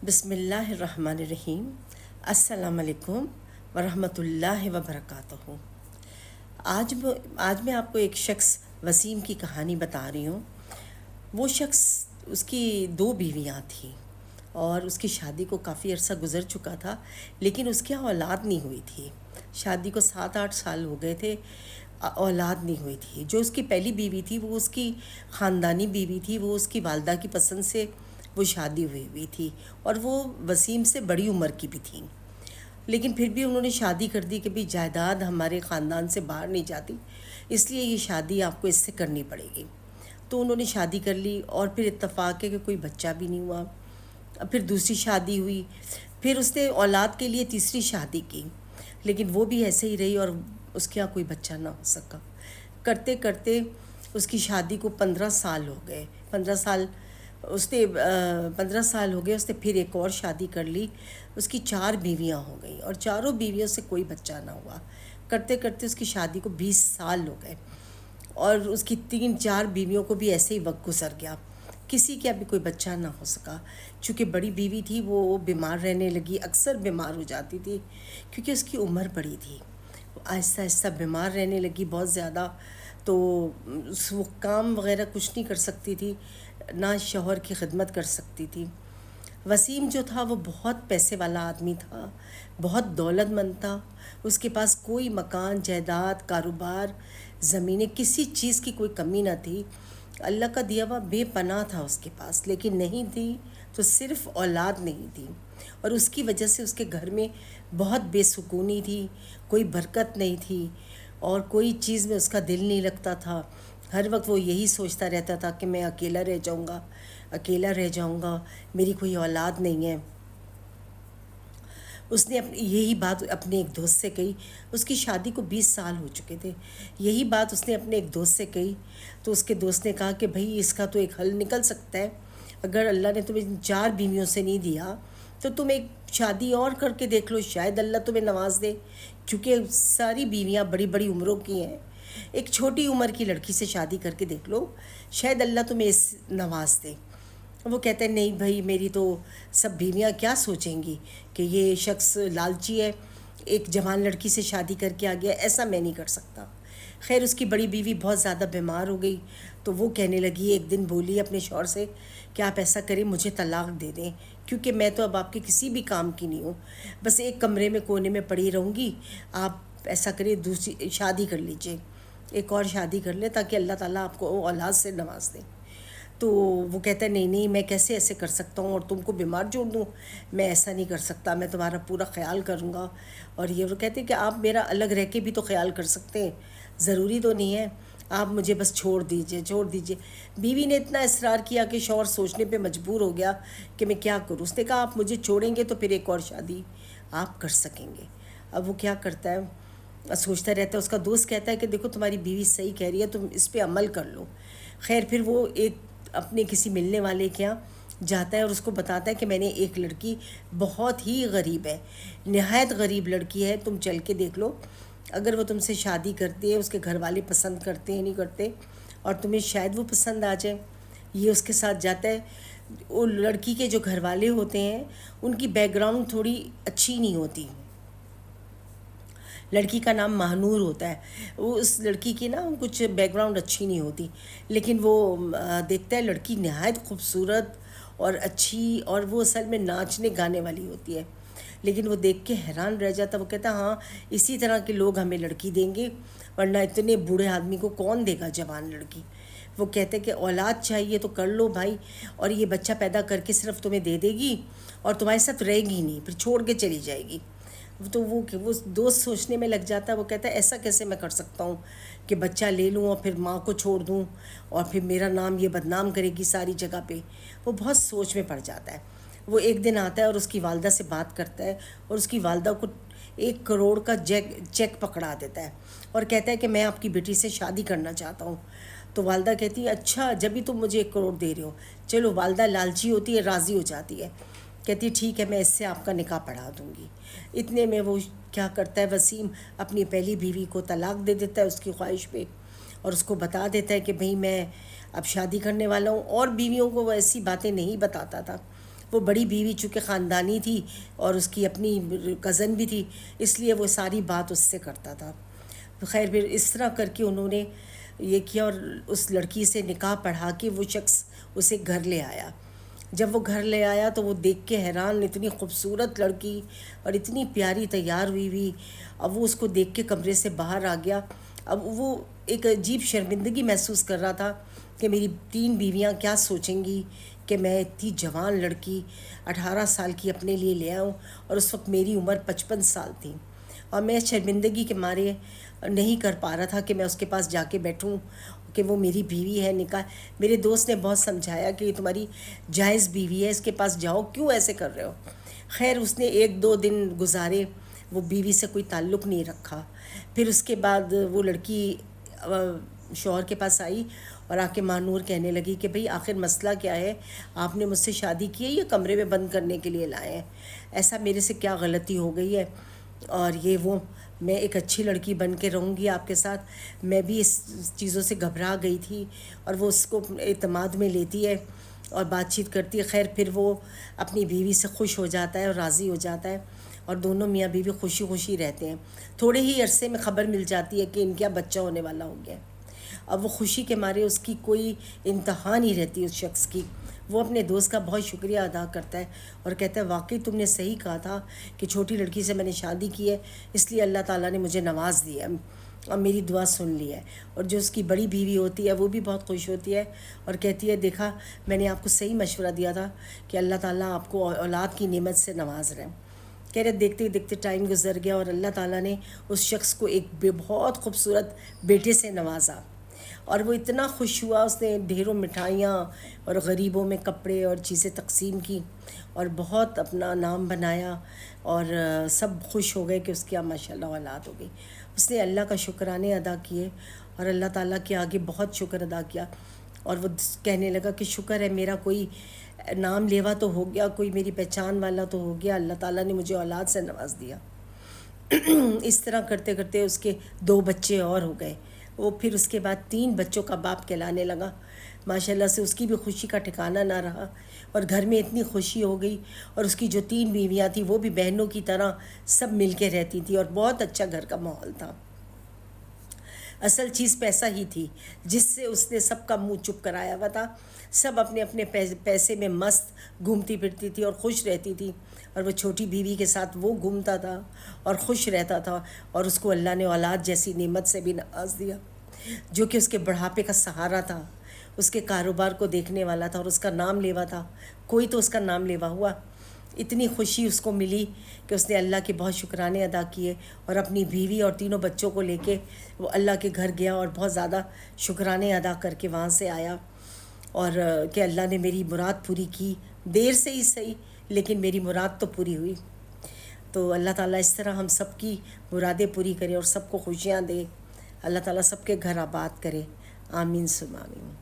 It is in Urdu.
بسم اللہ الرحمن الرحیم۔ السلام علیکم ورحمۃ اللہ وبرکاتہ۔ آج میں آپ کو ایک شخص وسیم کی کہانی بتا رہی ہوں۔ وہ شخص، اس کی 2 بیویاں تھیں اور اس کی شادی کو کافی عرصہ گزر چکا تھا، لیکن اس کے اولاد نہیں ہوئی تھی۔ شادی کو 7-8 سال ہو گئے تھے، اولاد نہیں ہوئی تھی۔ جو اس کی پہلی بیوی تھی وہ اس کی خاندانی بیوی تھی، وہ اس کی والدہ کی پسند سے وہ شادی ہوئی تھی اور وہ وسیم سے بڑی عمر کی بھی تھیں، لیکن پھر بھی انہوں نے شادی کر دی کہ بھی جائیداد ہمارے خاندان سے باہر نہیں جاتی، اس لیے یہ شادی آپ کو اس سے کرنی پڑے گی۔ تو انہوں نے شادی کر لی اور پھر اتفاق ہے کہ کوئی بچہ بھی نہیں ہوا۔ پھر دوسری شادی ہوئی، پھر اس نے اولاد کے لیے تیسری شادی کی، لیکن وہ بھی ایسے ہی رہی اور اس کے یہاں کوئی بچہ نہ ہو سکا۔ کرتے کرتے اس کی شادی کو 15 سال ہو گئے۔ 15 سال ہو گئے، اس نے پھر ایک اور شادی کر لی۔ اس کی 4 بیویاں ہو گئیں اور چاروں بیویوں سے کوئی بچہ نہ ہوا۔ کرتے کرتے اس کی شادی کو 20 سال ہو گئے اور اس کی 3-4 بیویوں کو بھی ایسے ہی وقت گزر گیا، کسی کے ابھی کوئی بچہ نہ ہو سکا۔ چونکہ بڑی بیوی تھی وہ بیمار رہنے لگی، اکثر بیمار ہو جاتی تھی کیونکہ اس کی عمر بڑی تھی۔ آہستہ آہستہ بیمار رہنے لگی بہت زیادہ، تو وہ کام وغیرہ کچھ نہیں کر سکتی تھی، نہ شوہر کی خدمت کر سکتی تھی۔ وسیم جو تھا وہ بہت پیسے والا آدمی تھا، بہت دولت مند تھا۔ اس کے پاس کوئی مکان، جائیداد، کاروبار، زمینیں، کسی چیز کی کوئی کمی نہ تھی۔ اللہ کا دیا ہوا بے پناہ تھا اس کے پاس، لیکن نہیں تھی تو صرف اولاد نہیں تھی، اور اس کی وجہ سے اس کے گھر میں بہت بے سکونی تھی، کوئی برکت نہیں تھی اور کوئی چیز میں اس کا دل نہیں لگتا تھا۔ ہر وقت وہ یہی سوچتا رہتا تھا کہ میں اکیلا رہ جاؤں گا، میری کوئی اولاد نہیں ہے۔ اس نے یہی بات اپنے ایک دوست سے کہی۔ اس کی شادی کو 20 سال ہو چکے تھے۔ یہی بات اس نے اپنے ایک دوست سے کہی تو اس کے دوست نے کہا کہ بھائی اس کا تو ایک حل نکل سکتا ہے، اگر اللہ نے تمہیں 4 بیویوں سے نہیں دیا تو تم ایک شادی اور کر کے دیکھ لو، شاید اللہ تمہیں نواز دے، کیونکہ ساری بیویاں بڑی بڑی عمروں کی ہیں۔ ایک چھوٹی عمر کی لڑکی سے شادی کر کے دیکھ لو، شاید اللہ تمہیں نواز دے۔ وہ کہتے ہیں نہیں بھائی، میری تو سب بیویاں کیا سوچیں گی کہ یہ شخص لالچی ہے، ایک جوان لڑکی سے شادی کر کے آ گیا، ایسا میں نہیں کر سکتا۔ خیر اس کی بڑی بیوی بہت زیادہ بیمار ہو گئی تو وہ کہنے لگی، ایک دن بولی اپنے شوہر سے کہ آپ ایسا کریں، مجھے طلاق دے دیں، کیونکہ میں تو اب آپ کے کسی بھی کام کی نہیں ہوں، بس ایک کمرے میں کونے میں پڑی رہوں گی۔ آپ ایسا کریں، دوسری شادی کر لیجئے، ایک اور شادی کر لیں تاکہ اللہ تعالیٰ آپ کو اولاد سے نواز دے۔ تو وہ کہتا ہے نہیں میں کیسے ایسے کر سکتا ہوں اور تم کو بیمار چھوڑ دوں، میں ایسا نہیں کر سکتا، میں تمہارا پورا خیال کروں گا۔ اور یہ وہ کہتے ہیں کہ آپ میرا الگ رہ کے بھی تو خیال کر سکتے ہیں، ضروری تو نہیں ہے، آپ مجھے بس چھوڑ دیجئے۔ بیوی نے اتنا اصرار کیا کہ شوہر سوچنے پہ مجبور ہو گیا کہ میں کیا کروں۔ اس نے کہا آپ مجھے چھوڑیں گے تو پھر ایک اور شادی آپ کر سکیں گے۔ اب وہ کیا کرتا ہے، سوچتا رہتا ہے۔ اس کا دوست کہتا ہے کہ دیکھو تمہاری بیوی صحیح کہہ رہی ہے، تم اس پہ عمل کر لو۔ خیر پھر وہ ایک اپنے کسی ملنے والے کے یہاں جاتا ہے اور اس کو بتاتا ہے کہ میں نے ایک لڑکی بہت ہی غریب ہے، نہایت غریب لڑکی ہے، تم چل کے دیکھ لو، اگر وہ تم سے شادی کرتی ہے، اس کے گھر والے پسند کرتے ہیں نہیں کرتے، اور تمہیں شاید وہ پسند آ جائے۔ یہ اس کے ساتھ جاتا ہے۔ وہ لڑکی کے جو گھر والے ہوتے ہیں ان کی بیک گراؤنڈ تھوڑی اچھی نہیں ہوتی۔ لڑکی کا نام مہنور ہوتا ہے، وہ اس لڑکی کی نا کچھ بیک گراؤنڈ اچھی نہیں ہوتی، لیکن وہ دیکھتا ہے لڑکی نہایت خوبصورت اور اچھی، اور وہ اصل میں ناچنے گانے والی ہوتی ہے، لیکن وہ دیکھ کے حیران رہ جاتا۔ وہ کہتا ہاں اسی طرح کے لوگ ہمیں لڑکی دیں گے، ورنہ اتنے بوڑھے آدمی کو کون دے گا جوان لڑکی۔ وہ کہتے کہ اولاد چاہیے تو کر لو بھائی، اور یہ بچہ پیدا کر کے صرف تمہیں دے دے گی اور تمہارے ساتھ رہے گی نہیں، پھر چھوڑ کے چلی جائے گی۔ تو وہ دوست سوچنے میں لگ جاتا ہے۔ وہ کہتا ہے ایسا کیسے میں کر سکتا ہوں کہ بچہ لے لوں اور پھر ماں کو چھوڑ دوں اور پھر میرا نام یہ بدنام کرے گی ساری جگہ پہ۔ وہ بہت سوچ میں پڑ جاتا ہے۔ وہ ایک دن آتا ہے اور اس کی والدہ سے بات کرتا ہے اور اس کی والدہ کو 1 کروڑ کا چیک پکڑا دیتا ہے اور کہتا ہے کہ میں آپ کی بیٹی سے شادی کرنا چاہتا ہوں۔ تو والدہ کہتی ہے اچھا جبھی تم مجھے 1 کروڑ دے رہے ہو، چلو۔ والدہ لالچی ہوتی ہے، راضی ہو جاتی ہے، کہتی ٹھیک ہے میں اس سے آپ کا نکاح پڑھا دوں گی۔ اتنے میں وہ کیا کرتا ہے، وسیم اپنی پہلی بیوی کو طلاق دے دیتا ہے اس کی خواہش پہ، اور اس کو بتا دیتا ہے کہ بھئی میں اب شادی کرنے والا ہوں، اور بیویوں کو وہ ایسی باتیں نہیں بتاتا تھا۔ وہ بڑی بیوی چونکہ خاندانی تھی اور اس کی اپنی کزن بھی تھی، اس لیے وہ ساری بات اس سے کرتا تھا۔ خیر پھر اس طرح کر کے انہوں نے یہ کیا، اور اس لڑکی سے نکاح پڑھا کے وہ شخص اسے گھر لے آیا۔ جب وہ گھر لے آیا تو وہ دیکھ کے حیران، اتنی خوبصورت لڑکی اور اتنی پیاری تیار ہوئی ہوئی۔ اب وہ اس کو دیکھ کے کمرے سے باہر آ گیا۔ اب وہ ایک عجیب شرمندگی محسوس کر رہا تھا کہ میری 3 بیویاں کیا سوچیں گی کہ میں اتنی جوان لڑکی 18 سال کی اپنے لیے لے آؤں، اور اس وقت میری عمر 55 سال تھی، اور میں شرمندگی کے مارے نہیں کر پا رہا تھا کہ میں اس کے پاس جا کے بیٹھوں کہ وہ میری بیوی ہے نکاح۔ میرے دوست نے بہت سمجھایا کہ یہ تمہاری جائز بیوی ہے، اس کے پاس جاؤ، کیوں ایسے کر رہے ہو۔ خیر اس نے 1-2 دن گزارے، وہ بیوی سے کوئی تعلق نہیں رکھا۔ پھر اس کے بعد وہ لڑکی شوہر کے پاس آئی اور آ کے مانور کہنے لگی کہ بھئی آخر مسئلہ کیا ہے، آپ نے مجھ سے شادی کی ہے یا کمرے میں بند کرنے کے لیے لائے ہیں، ایسا میرے سے کیا غلطی ہو گئی ہے، اور یہ وہ میں ایک اچھی لڑکی بن کے رہوں گی آپ کے ساتھ۔ میں بھی اس چیزوں سے گھبرا گئی تھی، اور وہ اس کو اعتماد میں لیتی ہے اور بات چیت کرتی ہے۔ خیر پھر وہ اپنی بیوی سے خوش ہو جاتا ہے اور راضی ہو جاتا ہے، اور دونوں میاں بیوی خوشی خوشی رہتے ہیں۔ تھوڑے ہی عرصے میں خبر مل جاتی ہے کہ ان کا بچہ ہونے والا ہو گیا ہے۔ اب وہ خوشی کے مارے اس کی کوئی انتہا نہیں رہتی اس شخص کی۔ وہ اپنے دوست کا بہت شکریہ ادا کرتا ہے اور کہتا ہے واقعی تم نے صحیح کہا تھا کہ چھوٹی لڑکی سے میں نے شادی کی ہے، اس لیے اللہ تعالیٰ نے مجھے نواز دیا اور میری دعا سن لی ہے۔ اور جو اس کی بڑی بیوی ہوتی ہے وہ بھی بہت خوش ہوتی ہے اور کہتی ہے دیکھا میں نے آپ کو صحیح مشورہ دیا تھا کہ اللہ تعالیٰ آپ کو اولاد کی نعمت سے نواز رہے۔ کہہ رہے دیکھتے دیکھتے ٹائم گزر گیا اور اللہ تعالیٰ نے اس شخص کو ایک بہت خوبصورت بیٹے سے نوازا، اور وہ اتنا خوش ہوا، اس نے ڈھیروں مٹھائیاں اور غریبوں میں کپڑے اور چیزیں تقسیم کی اور بہت اپنا نام بنایا، اور سب خوش ہو گئے کہ اس کی ماشاء اللہ اولاد ہو گئی۔ اس نے اللہ کا شکرانے ادا کیے اور اللہ تعالیٰ کے آگے بہت شکر ادا کیا، اور وہ کہنے لگا کہ شکر ہے میرا کوئی نام لیوا تو ہو گیا، کوئی میری پہچان والا تو ہو گیا، اللہ تعالیٰ نے مجھے اولاد سے نواز دیا۔ اس طرح کرتے کرتے اس کے 2 بچے اور ہو گئے۔ وہ پھر اس کے بعد 3 بچوں کا باپ کہلانے لگا۔ ماشاءاللہ سے اس کی بھی خوشی کا ٹھکانہ نہ رہا، اور گھر میں اتنی خوشی ہو گئی، اور اس کی جو 3 بیویاں تھیں وہ بھی بہنوں کی طرح سب مل کے رہتی تھی، اور بہت اچھا گھر کا ماحول تھا۔ اصل چیز پیسہ ہی تھی جس سے اس نے سب کا منہ چپ کرایا ہوا تھا۔ سب اپنے اپنے پیسے میں مست گھومتی پھرتی تھی اور خوش رہتی تھی، اور وہ چھوٹی بیوی کے ساتھ وہ گھومتا تھا اور خوش رہتا تھا، اور اس کو اللہ نے اولاد جیسی نعمت سے بھی نواز دیا جو کہ اس کے بڑھاپے کا سہارا تھا، اس کے کاروبار کو دیکھنے والا تھا، اور اس کا نام لیوا تھا۔ کوئی تو اس کا نام لیوا ہوا۔ اتنی خوشی اس کو ملی کہ اس نے اللہ کے بہت شکرانے ادا کیے، اور اپنی بیوی اور 3 بچوں کو لے کے وہ اللہ کے گھر گیا اور بہت زیادہ شکرانے ادا کر کے وہاں سے آیا، اور کہ اللہ نے میری مراد پوری کی، دیر سے ہی صحیح لیکن میری مراد تو پوری ہوئی۔ تو اللہ تعالیٰ اس طرح ہم سب کی مرادیں پوری کرے اور سب کو خوشیاں دے۔ اللہ تعالیٰ سب کے گھر آباد کرے، آمین ثم آمین۔